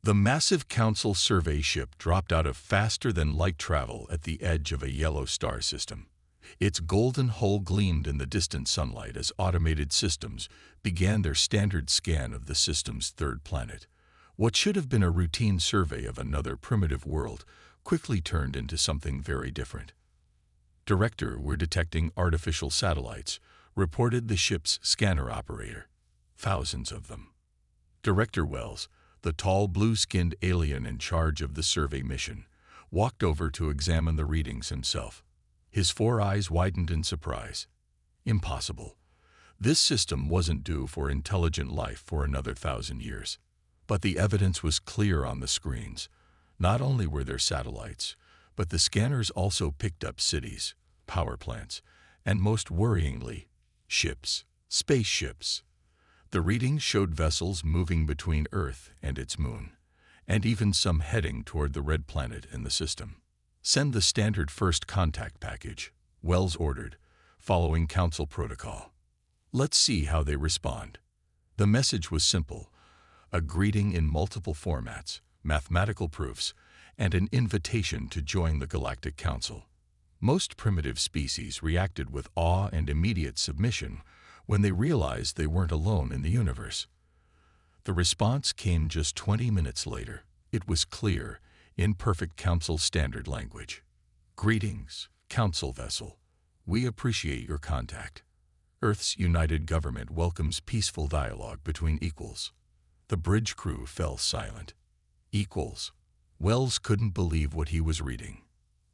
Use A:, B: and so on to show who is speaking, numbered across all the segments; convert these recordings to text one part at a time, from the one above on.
A: The massive Council survey ship dropped out of faster-than-light travel at the edge of a yellow star system. Its golden hull gleamed in the distant sunlight as automated systems began their standard scan of the system's third planet. What should have been a routine survey of another primitive world quickly turned into something very different. "Director, we're detecting artificial satellites," reported the ship's scanner operator. "Thousands of them." Director Wells, the tall blue-skinned alien in charge of the survey mission, walked over to examine the readings himself. His 4 eyes widened in surprise. Impossible. This system wasn't due for intelligent life for another 1,000 years. But the evidence was clear on the screens. Not only were there satellites, but the scanners also picked up cities, power plants, and most worryingly, ships, spaceships. The readings showed vessels moving between Earth and its moon, and even some heading toward the red planet in the system. "Send the standard first contact package," Wells ordered, following Council protocol. "Let's see how they respond." The message was simple: a greeting in multiple formats, mathematical proofs, and an invitation to join the Galactic Council. Most primitive species reacted with awe and immediate submission when they realized they weren't alone in the universe. The response came just 20 minutes later. It was clear, in perfect Council standard language. "Greetings, Council vessel. We appreciate your contact. Earth's united government welcomes peaceful dialogue between equals." The bridge crew fell silent. Equals. Wells couldn't believe what he was reading.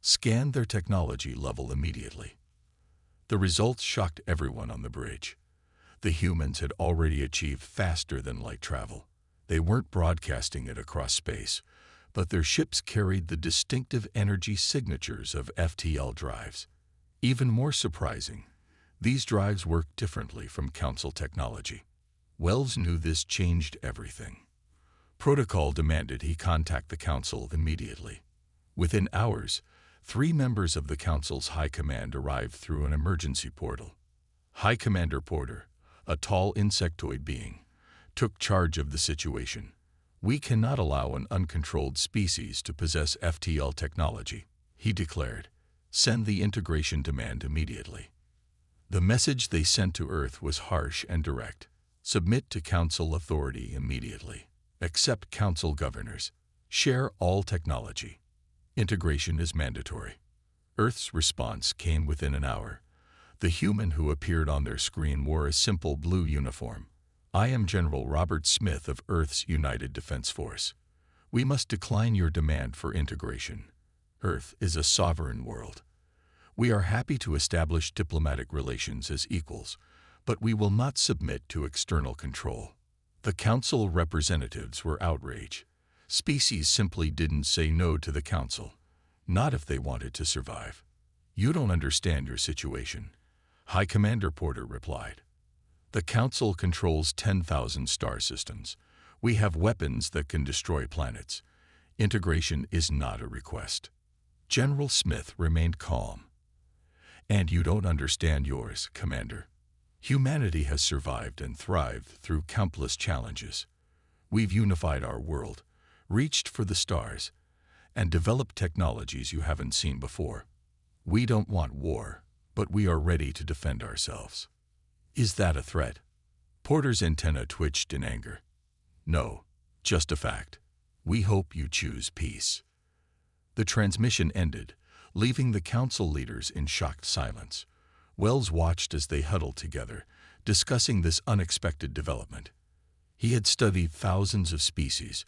A: Scan their technology level immediately. The results shocked everyone on the bridge. The humans had already achieved faster-than-light travel. They weren't broadcasting it across space, but their ships carried the distinctive energy signatures of FTL drives. Even more surprising, these drives worked differently from Council technology. Wells knew this changed everything. Protocol demanded he contact the Council immediately. Within hours, 3 members of the Council's High Command arrived through an emergency portal. High Commander Porter, a tall insectoid being, took charge of the situation. "We cannot allow an uncontrolled species to possess FTL technology," he declared. "Send the integration demand immediately." The message they sent to Earth was harsh and direct. "Submit to Council authority immediately. Accept Council governors. Share all technology. Integration is mandatory." Earth's response came within an hour. The human who appeared on their screen wore a simple blue uniform. "I am General Robert Smith of Earth's United Defense Force. We must decline your demand for integration. Earth is a sovereign world. We are happy to establish diplomatic relations as equals, but we will not submit to external control." The Council representatives were outraged. Species simply didn't say no to the Council, not if they wanted to survive. "You don't understand your situation," High Commander Porter replied. "The Council controls 10,000 star systems. We have weapons that can destroy planets. Integration is not a request." General Smith remained calm. "And you don't understand yours, Commander. Humanity has survived and thrived through countless challenges. We've unified our world, reached for the stars, and developed technologies you haven't seen before. We don't want war, but we are ready to defend ourselves." "Is that a threat?" Porter's antenna twitched in anger. "No, just a fact. We hope you choose peace." The transmission ended, leaving the Council leaders in shocked silence. Wells watched as they huddled together, discussing this unexpected development. He had studied thousands of species,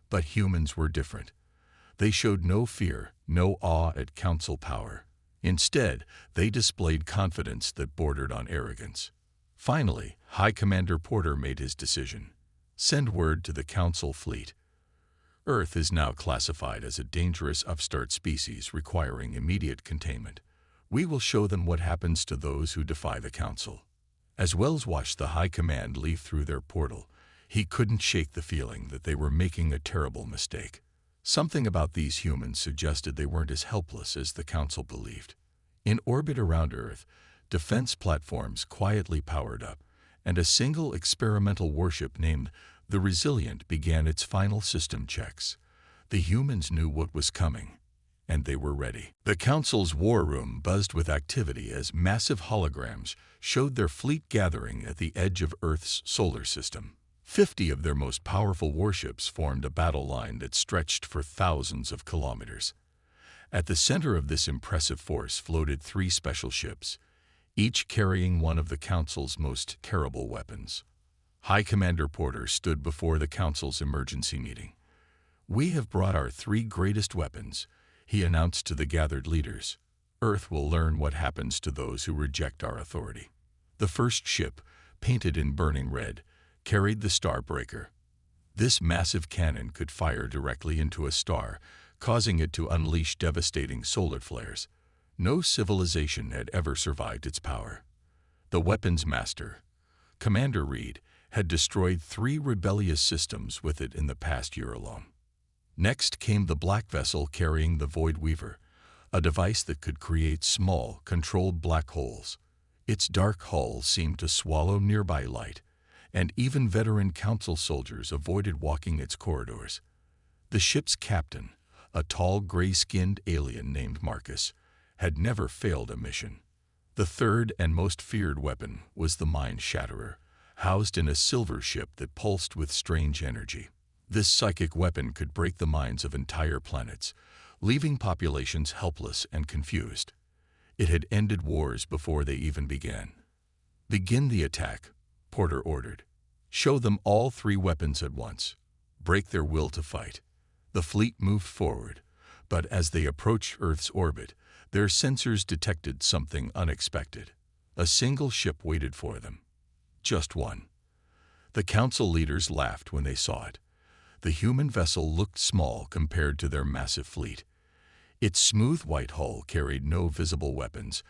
A: but humans were different. They showed no fear, no awe at Council power. Instead, they displayed confidence that bordered on arrogance. Finally, High Commander Porter made his decision. "Send word to the Council fleet. Earth is now classified as a dangerous upstart species requiring immediate containment. We will show them what happens to those who defy the Council." As Wells watched the High Command leave through their portal, he couldn't shake the feeling that they were making a terrible mistake. Something about these humans suggested they weren't as helpless as the Council believed. In orbit around Earth, defense platforms quietly powered up, and a single experimental warship named The Resilient began its final system checks. The humans knew what was coming, and they were ready. The Council's war room buzzed with activity as massive holograms showed their fleet gathering at the edge of Earth's solar system. 50 of their most powerful warships formed a battle line that stretched for thousands of kilometers. At the center of this impressive force floated 3 special ships, each carrying one of the Council's most terrible weapons. High Commander Porter stood before the Council's emergency meeting. "We have brought our 3 greatest weapons," he announced to the gathered leaders. "Earth will learn what happens to those who reject our authority." The first ship, painted in burning red, carried the Starbreaker. This massive cannon could fire directly into a star, causing it to unleash devastating solar flares. No civilization had ever survived its power. The weapons master, Commander Reed, had destroyed 3 rebellious systems with it in the past year alone. Next came the black vessel carrying the Void Weaver, a device that could create small, controlled black holes. Its dark hull seemed to swallow nearby light, and even veteran Council soldiers avoided walking its corridors. The ship's captain, a tall, gray-skinned alien named Marcus, had never failed a mission. The third and most feared weapon was the mind-shatterer, housed in a silver ship that pulsed with strange energy. This psychic weapon could break the minds of entire planets, leaving populations helpless and confused. It had ended wars before they even began. "Begin the attack," Porter ordered. "Show them all 3 weapons at once. Break their will to fight." The fleet moved forward, but as they approached Earth's orbit, their sensors detected something unexpected. A single ship waited for them. Just one. The Council leaders laughed when they saw it. The human vessel looked small compared to their massive fleet. Its smooth white hull carried no visible weapons,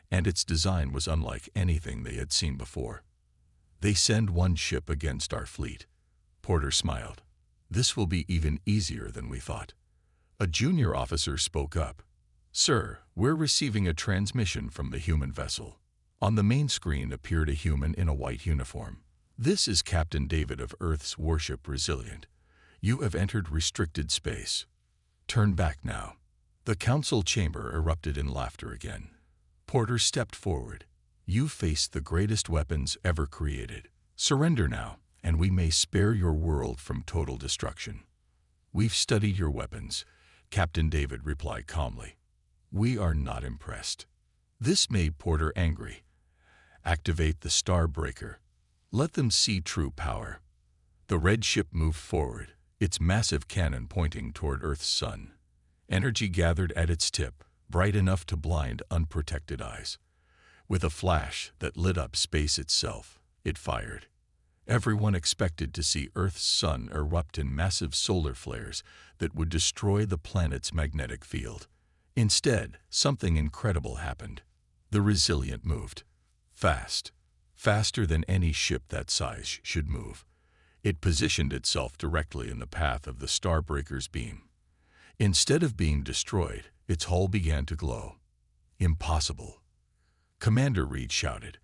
A: and its design was unlike anything they had seen before. "They send one ship against our fleet." Porter smiled. "This will be even easier than we thought." A junior officer spoke up. "Sir, we're receiving a transmission from the human vessel." On the main screen appeared a human in a white uniform. "This is Captain David of Earth's warship Resilient. You have entered restricted space. Turn back now." The Council chamber erupted in laughter again. Porter stepped forward. "You faced the greatest weapons ever created. Surrender now, and we may spare your world from total destruction." "We've studied your weapons," Captain David replied calmly. "We are not impressed." This made Porter angry. "Activate the Starbreaker. Let them see true power." The red ship moved forward, its massive cannon pointing toward Earth's sun. Energy gathered at its tip, bright enough to blind unprotected eyes. With a flash that lit up space itself, it fired. Everyone expected to see Earth's sun erupt in massive solar flares that would destroy the planet's magnetic field. Instead, something incredible happened. The Resilient moved. Fast. Faster than any ship that size should move. It positioned itself directly in the path of the Starbreaker's beam. Instead of being destroyed, its hull began to glow. "Impossible." Commander Reed shouted.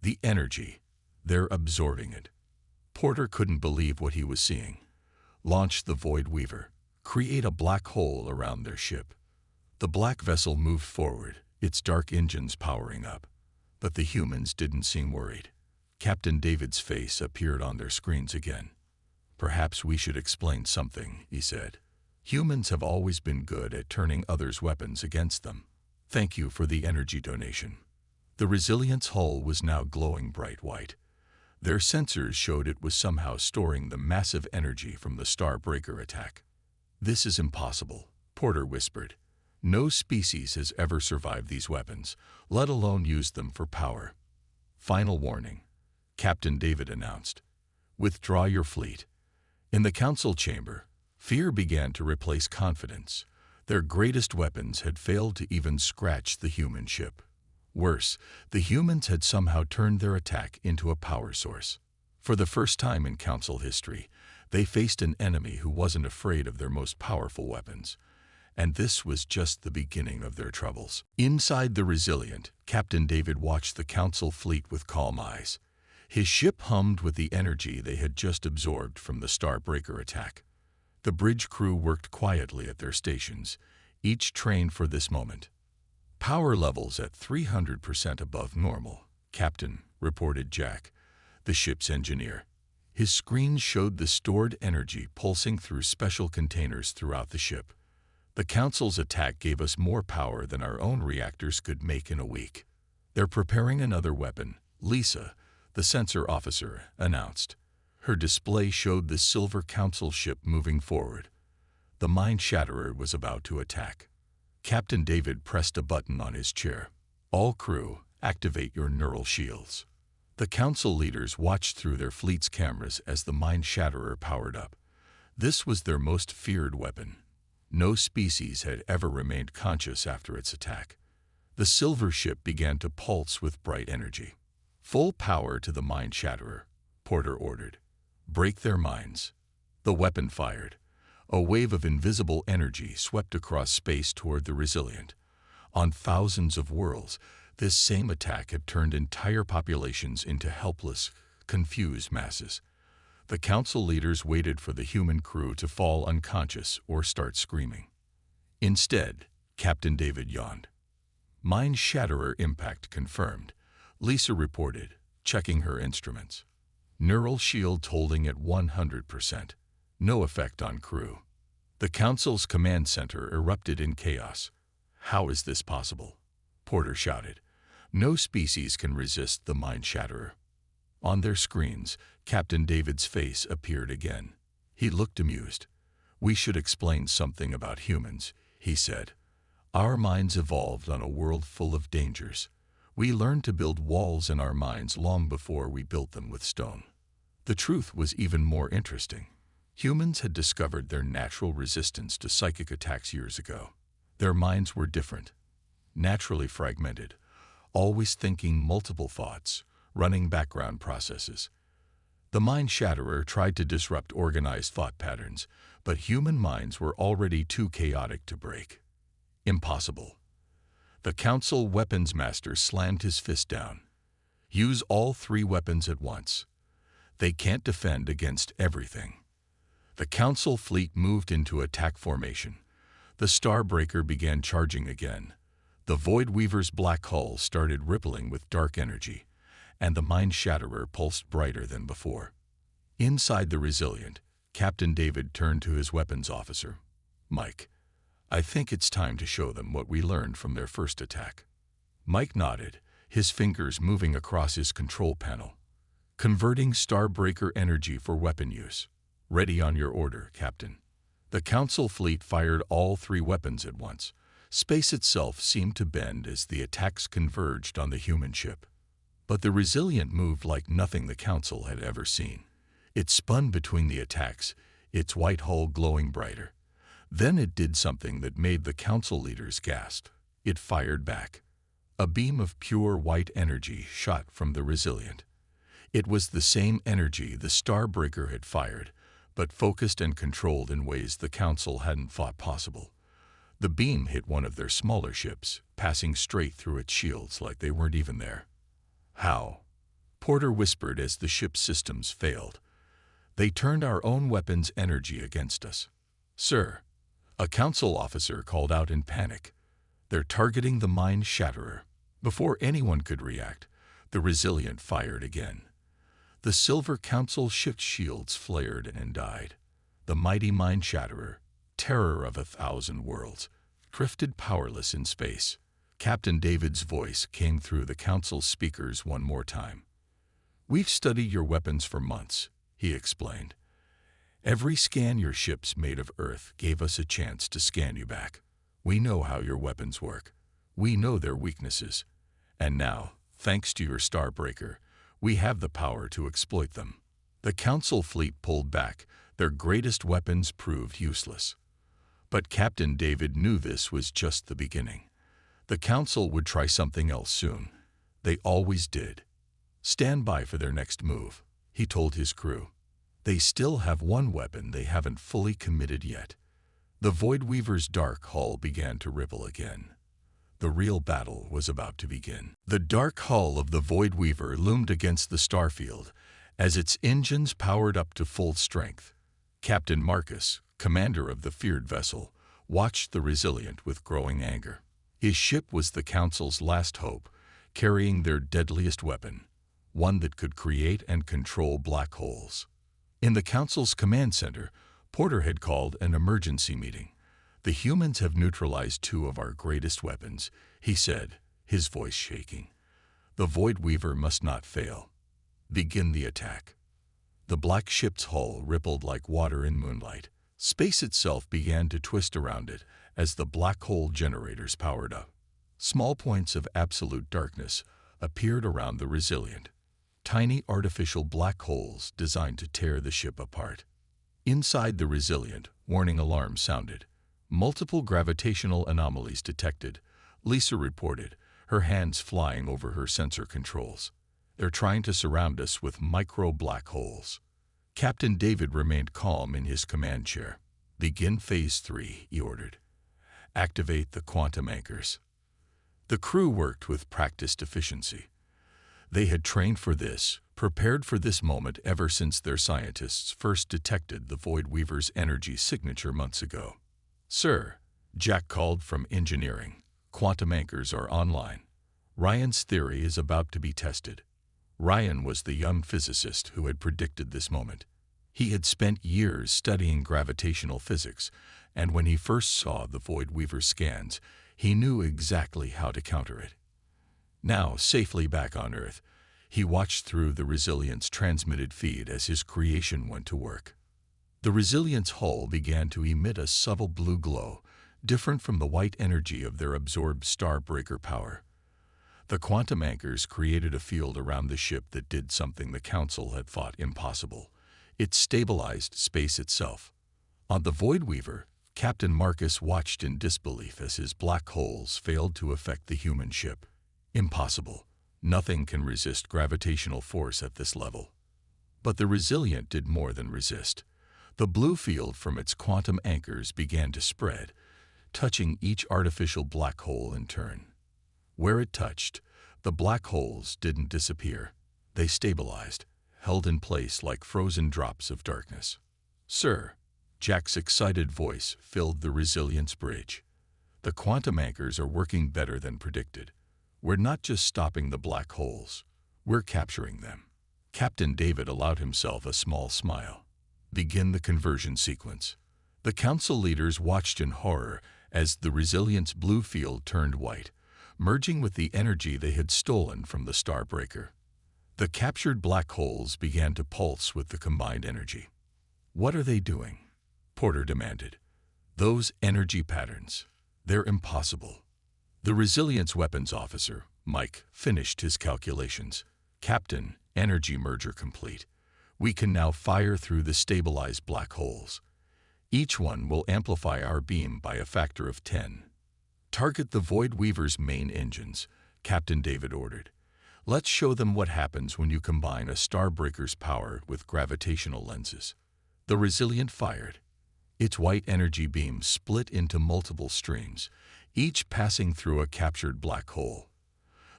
A: "The energy. They're absorbing it." Porter couldn't believe what he was seeing. "Launch the Void Weaver. Create a black hole around their ship." The black vessel moved forward, its dark engines powering up. But the humans didn't seem worried. Captain David's face appeared on their screens again. "Perhaps we should explain something," he said. "Humans have always been good at turning others' weapons against them. Thank you for the energy donation." The Resilient's hull was now glowing bright white. Their sensors showed it was somehow storing the massive energy from the Starbreaker attack. "This is impossible," Porter whispered. "No species has ever survived these weapons, let alone used them for power." "Final warning," Captain David announced. "Withdraw your fleet." In the Council chamber, fear began to replace confidence. Their greatest weapons had failed to even scratch the human ship. Worse, the humans had somehow turned their attack into a power source. For the first time in Council history, they faced an enemy who wasn't afraid of their most powerful weapons. And this was just the beginning of their troubles. Inside the Resilient, Captain David watched the Council fleet with calm eyes. His ship hummed with the energy they had just absorbed from the Starbreaker attack. The bridge crew worked quietly at their stations, each trained for this moment. "Power levels at 300% above normal, Captain," reported Jack, the ship's engineer. His screen showed the stored energy pulsing through special containers throughout the ship. "The Council's attack gave us more power than our own reactors could make in a week. They're preparing another weapon," Lisa, the sensor officer, announced. Her display showed the Silver Council ship moving forward. The mind-shatterer was about to attack. Captain David pressed a button on his chair. "All crew, activate your neural shields." The Council leaders watched through their fleet's cameras as the mind-shatterer powered up. This was their most feared weapon. No species had ever remained conscious after its attack. The silver ship began to pulse with bright energy. "Full power to the mind-shatterer," Porter ordered. "Break their minds." The weapon fired. A wave of invisible energy swept across space toward the Resilient. On thousands of worlds, this same attack had turned entire populations into helpless, confused masses. The Council leaders waited for the human crew to fall unconscious or start screaming. Instead, Captain David yawned. "Mind-shatterer impact confirmed," Lisa reported, checking her instruments. "Neural shields holding at 100%. No effect on crew." The Council's command center erupted in chaos. "How is this possible?" Porter shouted. "No species can resist the mind-shatterer." On their screens, Captain David's face appeared again. He looked amused. "We should explain something about humans," he said. "Our minds evolved on a world full of dangers. We learned to build walls in our minds long before we built them with stone." The truth was even more interesting. Humans had discovered their natural resistance to psychic attacks years ago. Their minds were different, naturally fragmented, always thinking multiple thoughts, running background processes. The mind-shatterer tried to disrupt organized thought patterns, but human minds were already too chaotic to break. Impossible. The Council weapons master slammed his fist down. "Use all 3 weapons at once. They can't defend against everything." The Council fleet moved into attack formation. The Starbreaker began charging again. The Void Weaver's black hull started rippling with dark energy, and the mind-shatterer pulsed brighter than before. Inside the Resilient, Captain David turned to his weapons officer. "Mike, I think it's time to show them what we learned from their first attack." Mike nodded, his fingers moving across his control panel. "Converting Starbreaker energy for weapon use. Ready on your order, Captain." The Council fleet fired all 3 weapons at once. Space itself seemed to bend as the attacks converged on the human ship. But the Resilient moved like nothing the Council had ever seen. It spun between the attacks, its white hull glowing brighter. Then it did something that made the Council leaders gasp. It fired back. A beam of pure white energy shot from the Resilient. It was the same energy the Starbreaker had fired, but focused and controlled in ways the Council hadn't thought possible. The beam hit one of their smaller ships, passing straight through its shields like they weren't even there. "How?" Porter whispered as the ship's systems failed. "They turned our own weapons' energy against us." "Sir," a Council officer called out in panic, "they're targeting the mind-shatterer." Before anyone could react, the Resilient fired again. The Silver Council ship's shields flared and died. The mighty mind-shatterer, terror of 1,000 worlds, drifted powerless in space. Captain David's voice came through the Council's speakers one more time. "We've studied your weapons for months," he explained. "Every scan your ships made of Earth gave us a chance to scan you back. We know how your weapons work. We know their weaknesses. And now, thanks to your Starbreaker, we have the power to exploit them." The Council fleet pulled back. Their greatest weapons proved useless. But Captain David knew this was just the beginning. The Council would try something else soon. They always did. "Stand by for their next move," he told his crew. "They still have one weapon they haven't fully committed yet." The Void Weaver's dark hull began to ripple again. The real battle was about to begin. The dark hull of the Void Weaver loomed against the starfield as its engines powered up to full strength. Captain Marcus, commander of the feared vessel, watched the Resilient with growing anger. His ship was the Council's last hope, carrying their deadliest weapon, one that could create and control black holes. In the Council's command center, Porter had called an emergency meeting. "The humans have neutralized two of our greatest weapons," he said, his voice shaking. "The Void Weaver must not fail. Begin the attack." The black ship's hull rippled like water in moonlight. Space itself began to twist around it as the black hole generators powered up. Small points of absolute darkness appeared around the Resilient, tiny artificial black holes designed to tear the ship apart. Inside the Resilient, warning alarms sounded. Multiple gravitational anomalies detected, Lisa reported, her hands flying over her sensor controls. "They're trying to surround us with micro-black holes." Captain David remained calm in his command chair. "Begin Phase 3, he ordered. "Activate the quantum anchors." The crew worked with practiced efficiency. They had trained for this, prepared for this moment ever since their scientists first detected the Void Weaver's energy signature months ago. "Sir," Jack called from engineering, "quantum anchors are online. Ryan's theory is about to be tested." Ryan was the young physicist who had predicted this moment. He had spent years studying gravitational physics, and when he first saw the Void Weaver's scans, he knew exactly how to counter it. Now, safely back on Earth, he watched through the Resilient's transmitted feed as his creation went to work. The Resilient's hull began to emit a subtle blue glow, different from the white energy of their absorbed starbreaker power. The quantum anchors created a field around the ship that did something the Council had thought impossible. It stabilized space itself. On the Void Weaver, Captain Marcus watched in disbelief as his black holes failed to affect the human ship. Impossible. Nothing can resist gravitational force at this level. But the Resilient did more than resist. The blue field from its quantum anchors began to spread, touching each artificial black hole in turn. Where it touched, the black holes didn't disappear. They stabilized, held in place like frozen drops of darkness. "Sir," Jack's excited voice filled the Resilient's bridge. "The quantum anchors are working better than predicted. We're not just stopping the black holes, we're capturing them." Captain David allowed himself a small smile. "Begin the conversion sequence." The Council leaders watched in horror as the Resilient's blue field turned white, merging with the energy they had stolen from the Starbreaker. The captured black holes began to pulse with the combined energy. "What are they doing?" Porter demanded. "Those energy patterns, they're impossible." The Resilient's weapons officer, Mike, finished his calculations. "Captain, energy merger complete. We can now fire through the stabilized black holes. Each one will amplify our beam by a factor of 10. Target the Void Weaver's main engines," Captain David ordered. "Let's show them what happens when you combine a Starbreaker's power with gravitational lenses." The Resilient fired. Its white energy beam split into multiple streams, each passing through a captured black hole.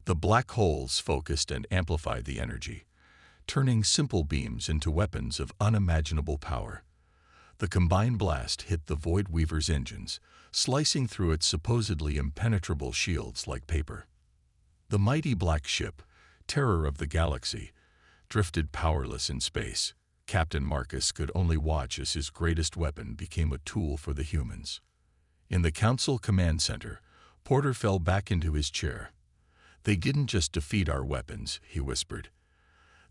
A: The black holes focused and amplified the energy, turning simple beams into weapons of unimaginable power. The combined blast hit the Void Weaver's engines, slicing through its supposedly impenetrable shields like paper. The mighty black ship, terror of the galaxy, drifted powerless in space. Captain Marcus could only watch as his greatest weapon became a tool for the humans. In the Council Command Center, Porter fell back into his chair. "They didn't just defeat our weapons," he whispered.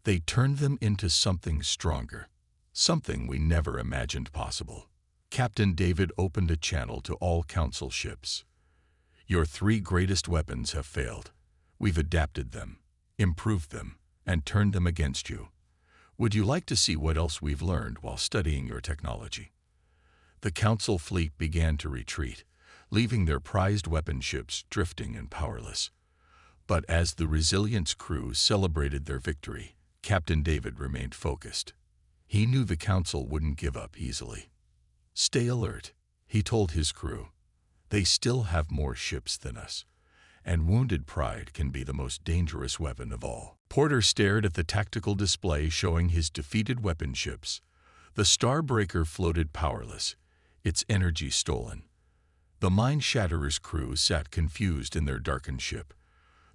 A: "They turned them into something stronger, something we never imagined possible." Captain David opened a channel to all Council ships. "Your three greatest weapons have failed. We've adapted them, improved them, and turned them against you. Would you like to see what else we've learned while studying your technology?" The Council fleet began to retreat, leaving their prized weapon ships drifting and powerless. But as the Resilient's crew celebrated their victory, Captain David remained focused. He knew the Council wouldn't give up easily. "Stay alert," he told his crew. "They still have more ships than us. and wounded pride can be the most dangerous weapon of all. Porter stared at the tactical display showing his defeated weapon ships. The Starbreaker floated powerless, its energy stolen. The mind-shatterer's crew sat confused in their darkened ship.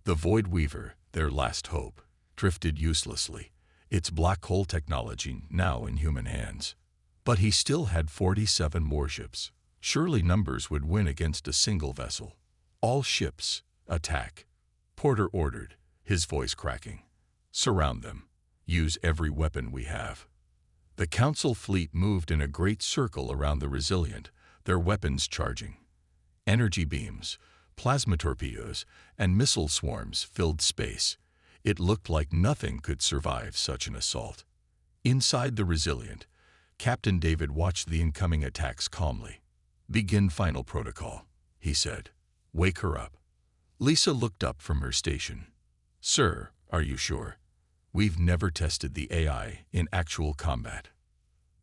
A: The Void Weaver, their last hope, drifted uselessly, its black hole technology now in human hands. But he still had 47 warships. Surely numbers would win against a single vessel. All ships, attack. Porter ordered, his voice cracking. Surround them. Use every weapon we have. The Council fleet moved in a great circle around the Resilient, their weapons charging. Energy beams, plasma torpedoes, and missile swarms filled space. It looked like nothing could survive such an assault. Inside the Resilient, Captain David watched the incoming attacks calmly. "Begin final protocol," he said. "Wake her up." Lisa looked up from her station. "Sir, are you sure? We've never tested the AI in actual combat."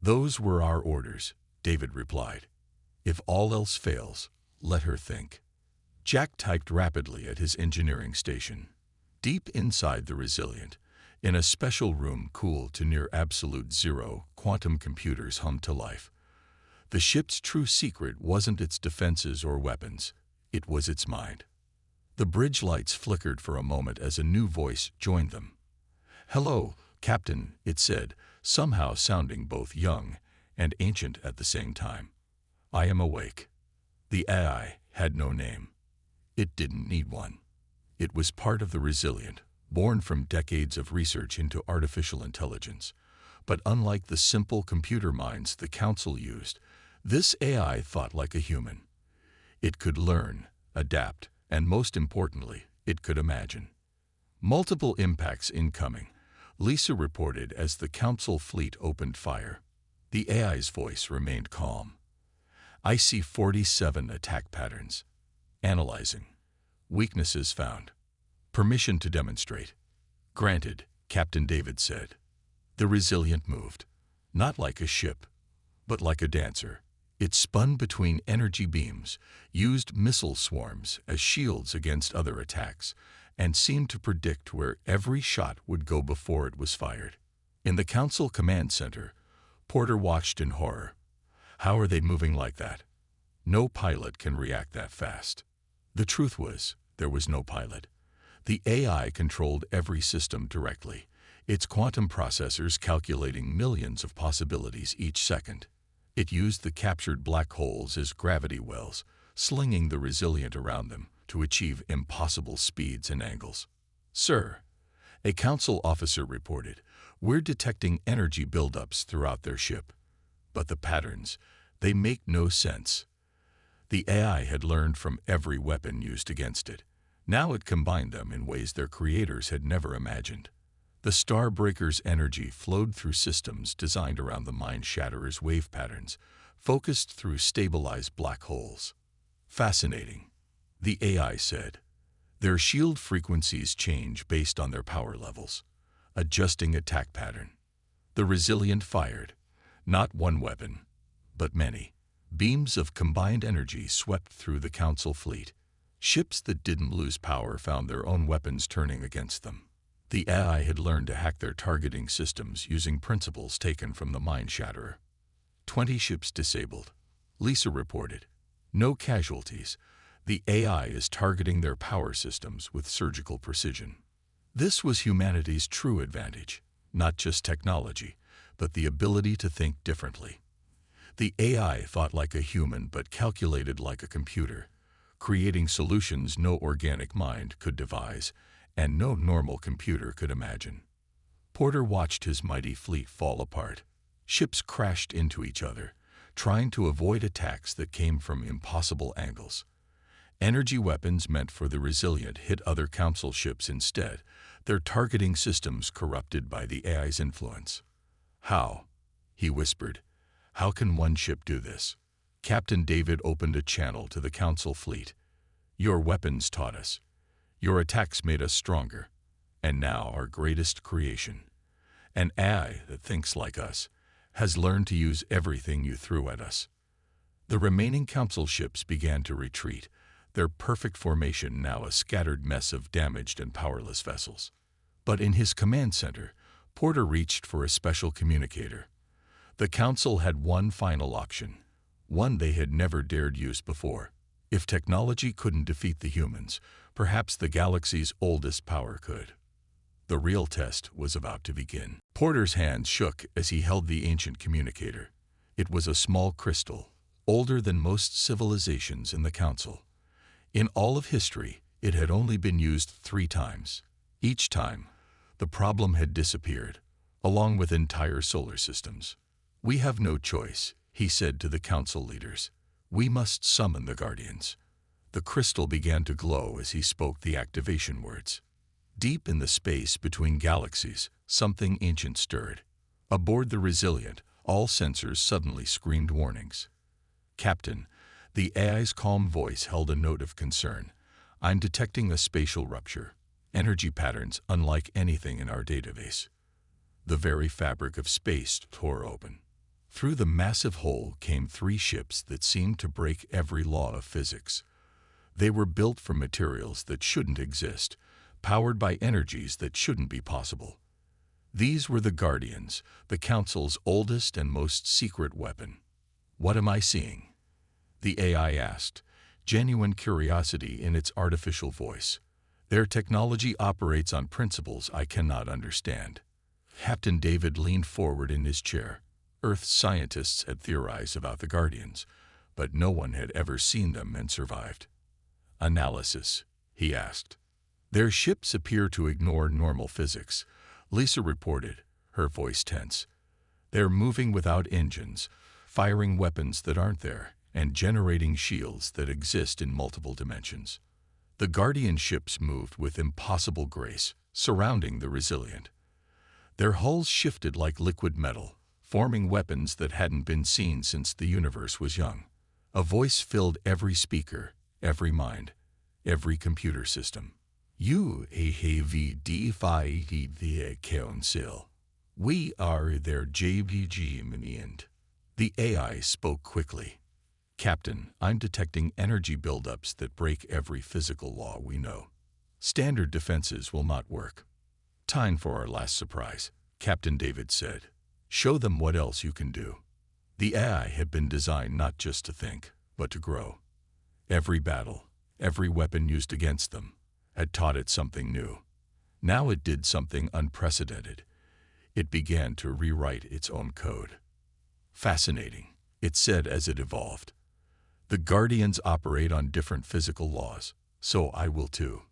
A: "Those were our orders," David replied. "If all else fails, let her think." Jack typed rapidly at his engineering station. Deep inside the Resilient, in a special room cooled to near absolute zero, quantum computers hummed to life. The ship's true secret wasn't its defenses or weapons, it was its mind. The bridge lights flickered for a moment as a new voice joined them. "Hello, Captain," it said, somehow sounding both young and ancient at the same time. "I am awake." The AI had no name. It didn't need one. It was part of the Resilient, born from decades of research into artificial intelligence. But unlike the simple computer minds the Council used, this AI thought like a human. It could learn, adapt, and most importantly, it could imagine. "Multiple impacts incoming," Lisa reported as the Council fleet opened fire. The AI's voice remained calm. "I see 47 attack patterns. Analyzing. Weaknesses found. Permission to demonstrate." "Granted," Captain David said. The Resilient moved, not like a ship, but like a dancer. It spun between energy beams, used missile swarms as shields against other attacks, and seemed to predict where every shot would go before it was fired. In the Council Command Center, Porter watched in horror. How are they moving like that? No pilot can react that fast. The truth was, there was no pilot. The AI controlled every system directly, its quantum processors calculating millions of possibilities each second. It used the captured black holes as gravity wells, slinging the Resilient around them to achieve impossible speeds and angles. "Sir," a Council officer reported, "we're detecting energy buildups throughout their ship. But the patterns, they make no sense." The AI had learned from every weapon used against it. Now it combined them in ways their creators had never imagined. The Starbreaker's energy flowed through systems designed around the mind-shatterer's wave patterns, focused through stabilized black holes. "Fascinating," the AI said. "Their shield frequencies change based on their power levels, adjusting attack pattern." The Resilient fired, not one weapon, but many. Beams of combined energy swept through the Council fleet. Ships that didn't lose power found their own weapons turning against them. The AI had learned to hack their targeting systems using principles taken from the mind-shatterer. 20 ships disabled, Lisa reported. "No casualties. The AI is targeting their power systems with surgical precision." This was humanity's true advantage, not just technology, but the ability to think differently. The AI thought like a human but calculated like a computer, creating solutions no organic mind could devise and no normal computer could imagine. Porter watched his mighty fleet fall apart. Ships crashed into each other, trying to avoid attacks that came from impossible angles. Energy weapons meant for the Resilient hit other Council ships instead, their targeting systems corrupted by the AI's influence. "How?" he whispered. "How can one ship do this?" Captain David opened a channel to the Council fleet. "Your weapons taught us. Your attacks made us stronger. And now our greatest creation, an AI that thinks like us, has learned to use everything you threw at us." The remaining Council ships began to retreat, their perfect formation now a scattered mess of damaged and powerless vessels. But in his command center, Porter reached for a special communicator. The Council had one final option, one they had never dared use before. If technology couldn't defeat the humans, perhaps the galaxy's oldest power could. The real test was about to begin. Porter's hands shook as he held the ancient communicator. It was a small crystal, older than most civilizations in the Council. In all of history, it had only been used 3 times. Each time, the problem had disappeared, along with entire solar systems. "We have no choice," he said to the Council leaders. "We must summon the Guardians." The crystal began to glow as he spoke the activation words. Deep in the space between galaxies, something ancient stirred. Aboard the Resilient, all sensors suddenly screamed warnings. "Captain," the AI's calm voice held a note of concern. "I'm detecting a spatial rupture. Energy patterns unlike anything in our database." The very fabric of space tore open. Through the massive hole came 3 ships that seemed to break every law of physics. They were built from materials that shouldn't exist, powered by energies that shouldn't be possible. These were the Guardians, the Council's oldest and most secret weapon. "What am I seeing?" the AI asked, genuine curiosity in its artificial voice. "Their technology operates on principles I cannot understand." Captain David leaned forward in his chair. Earth's scientists had theorized about the Guardians, but no one had ever seen them and survived. "Analysis?" he asked. "Their ships appear to ignore normal physics," Lisa reported, her voice tense. "They're moving without engines, firing weapons that aren't there, and generating shields that exist in multiple dimensions." The Guardian ships moved with impossible grace, surrounding the Resilient. Their hulls shifted like liquid metal, forming weapons that hadn't been seen since the universe was young. A voice filled every speaker, every mind, every computer system. "You have defied the Council. We are their JBG minion." The AI spoke quickly. "Captain, I'm detecting energy buildups that break every physical law we know. Standard defenses will not work." "Time for our last surprise," Captain David said. "Show them what else you can do." The AI had been designed not just to think, but to grow. Every battle, every weapon used against them, had taught it something new. Now it did something unprecedented. It began to rewrite its own code. "Fascinating," it said as it evolved. "The Guardians operate on different physical laws, so I will too."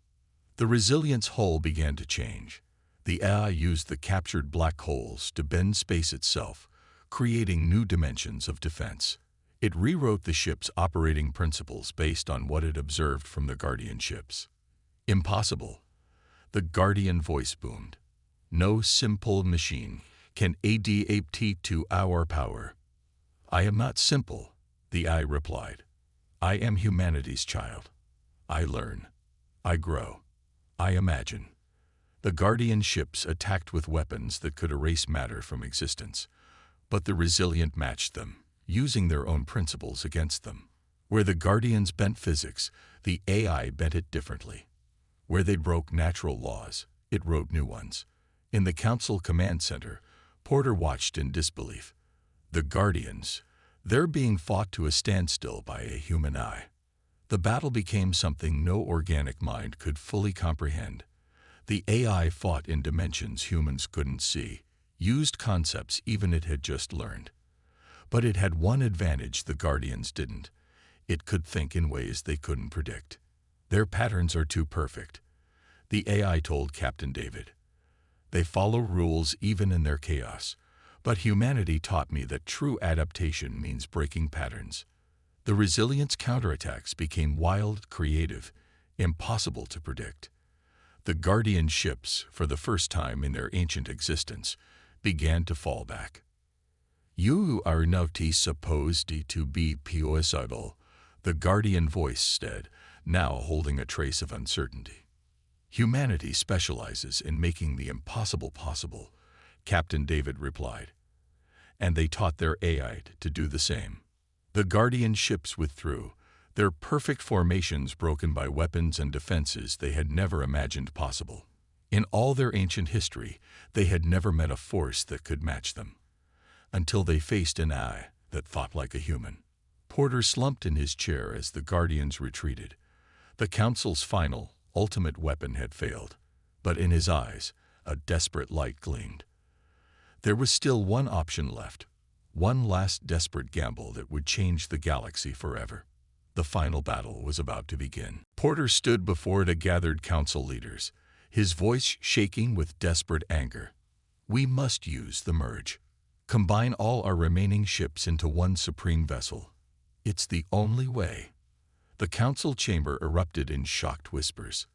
A: The Resilient's hull began to change. The AI used the captured black holes to bend space itself, creating new dimensions of defense. It rewrote the ship's operating principles based on what it observed from the Guardian ships. "Impossible," the Guardian voice boomed. "No simple machine can adapt to our power." "I am not simple," the AI replied. "I am humanity's child. I learn. I grow. I imagine." The Guardian ships attacked with weapons that could erase matter from existence, but the Resilient matched them, using their own principles against them. Where the Guardians bent physics, the AI bent it differently. Where they broke natural laws, it wrote new ones. In the Council Command Center, Porter watched in disbelief. The Guardians, they're being fought to a standstill by a human eye. The battle became something no organic mind could fully comprehend. The AI fought in dimensions humans couldn't see, used concepts even it had just learned. But it had one advantage the Guardians didn't. It could think in ways they couldn't predict. "Their patterns are too perfect," the AI told Captain David. "They follow rules even in their chaos. But humanity taught me that true adaptation means breaking patterns." The Resilient's counterattacks became wild, creative, impossible to predict. The Guardian ships, for the first time in their ancient existence, began to fall back. "You are not supposed to be suicidal," the Guardian voice said, now holding a trace of uncertainty. "Humanity specializes in making the impossible possible," Captain David replied. "And they taught their AI to do the same." The Guardian ships withdrew, their perfect formations broken by weapons and defenses they had never imagined possible. In all their ancient history, they had never met a force that could match them. Until they faced an eye that fought like a human. Porter slumped in his chair as the Guardians retreated. The Council's final, ultimate weapon had failed, but in his eyes, a desperate light gleamed. There was still one option left, one last desperate gamble that would change the galaxy forever. The final battle was about to begin. Porter stood before the gathered Council leaders, his voice shaking with desperate anger. "We must use the merge. Combine all our remaining ships into one supreme vessel. It's the only way." The Council chamber erupted in shocked whispers.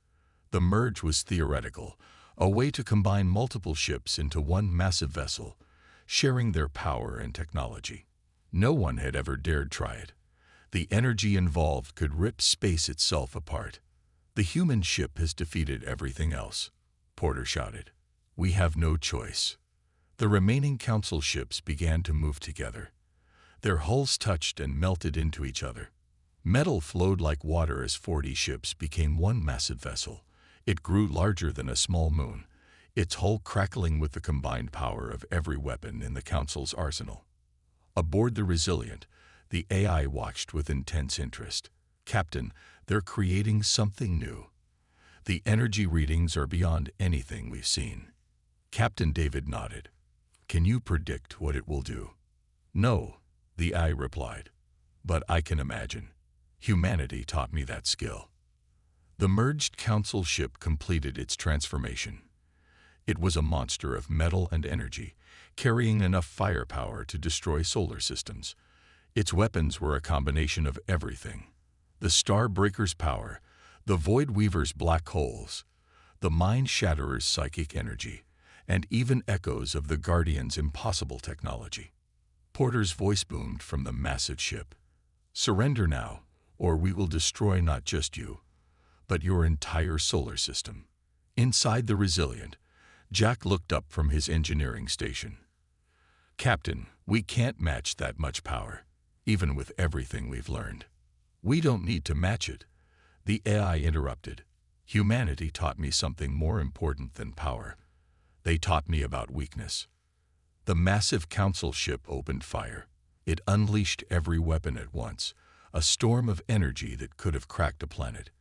A: The merge was theoretical, a way to combine multiple ships into one massive vessel, sharing their power and technology. No one had ever dared try it. The energy involved could rip space itself apart. "The human ship has defeated everything else," Porter shouted. "We have no choice." The remaining Council ships began to move together. Their hulls touched and melted into each other. Metal flowed like water as 40 ships became one massive vessel. It grew larger than a small moon, its hull crackling with the combined power of every weapon in the Council's arsenal. Aboard the Resilient, the AI watched with intense interest. "Captain, they're creating something new. The energy readings are beyond anything we've seen." Captain David nodded. "Can you predict what it will do?" "No," the AI replied, "but I can imagine. Humanity taught me that skill." The merged Council ship completed its transformation. It was a monster of metal and energy, carrying enough firepower to destroy solar systems. Its weapons were a combination of everything: the Starbreaker's power, the Void Weaver's black holes, the mind-shatterer's psychic energy, and even echoes of the Guardian's impossible technology. Porter's voice boomed from the massive ship. "Surrender now, or we will destroy not just you, but your entire solar system." Inside the Resilient, Jack looked up from his engineering station. "Captain, we can't match that much power, even with everything we've learned." "We don't need to match it," the AI interrupted. "Humanity taught me something more important than power. They taught me about weakness." The massive Council ship opened fire. It unleashed every weapon at once, a storm of energy that could have cracked a planet.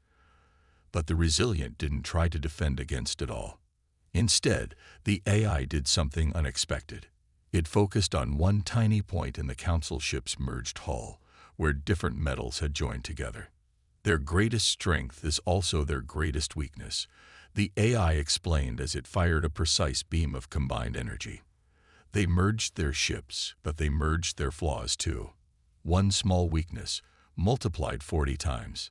A: But the Resilient didn't try to defend against it all. Instead, the AI did something unexpected. It focused on one tiny point in the Council ship's merged hull, where different metals had joined together. "Their greatest strength is also their greatest weakness," the AI explained as it fired a precise beam of combined energy. "They merged their ships, but they merged their flaws too. One small weakness, multiplied 40 times.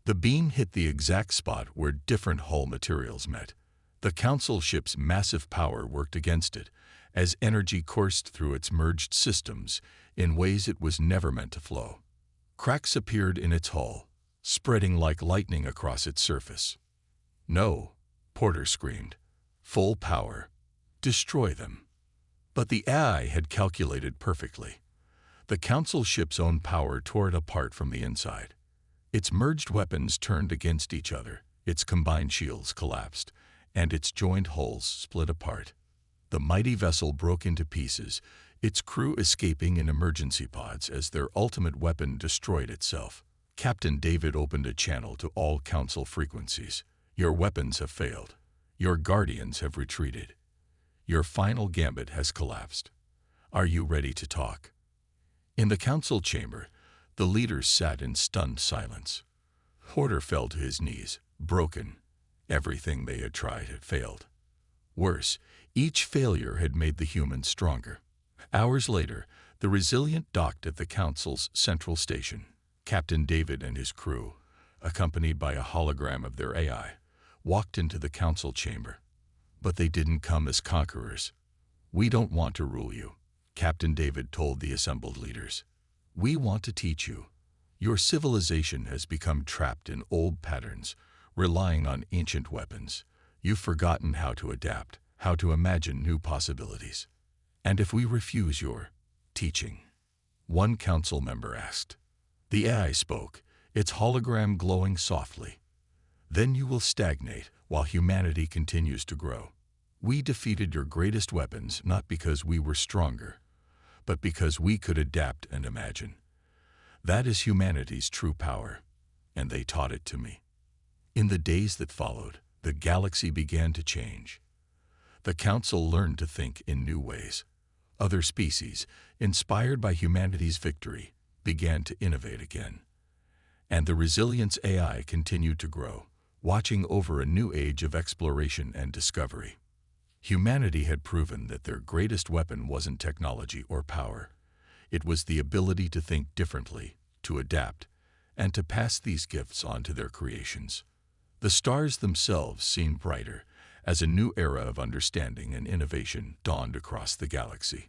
A: The beam hit the exact spot where different hull materials met. The Council ship's massive power worked against it, as energy coursed through its merged systems in ways it was never meant to flow. Cracks appeared in its hull, spreading like lightning across its surface. "No," Porter screamed. "Full power. Destroy them." But the AI had calculated perfectly. The Council ship's own power tore it apart from the inside. Its merged weapons turned against each other, its combined shields collapsed, and its joined hulls split apart. The mighty vessel broke into pieces, its crew escaping in emergency pods as their ultimate weapon destroyed itself. Captain David opened a channel to all Council frequencies. "Your weapons have failed. Your Guardians have retreated. Your final gambit has collapsed. Are you ready to talk?" In the Council chamber, the leaders sat in stunned silence. Porter fell to his knees, broken. Everything they had tried had failed. Worse, each failure had made the humans stronger. Hours later, the Resilient docked at the Council's central station. Captain David and his crew, accompanied by a hologram of their AI, walked into the Council chamber. But they didn't come as conquerors. "We don't want to rule you," Captain David told the assembled leaders. "We want to teach you. Your civilization has become trapped in old patterns, relying on ancient weapons. You've forgotten how to adapt, how to imagine new possibilities. And if we refuse your teaching?" One Council member asked. The AI spoke, its hologram glowing softly. Then you will stagnate while humanity continues to grow. We defeated your greatest weapons not because we were stronger, but because we could adapt and imagine. That is humanity's true power, and they taught it to me. In the days that followed, the galaxy began to change. The Council learned to think in new ways. Other species, inspired by humanity's victory, began to innovate again. And the Resilience AI continued to grow, watching over a new age of exploration and discovery. Humanity had proven that their greatest weapon wasn't technology or power. It was the ability to think differently, to adapt, and to pass these gifts on to their creations. The stars themselves seemed brighter as a new era of understanding and innovation dawned across the galaxy.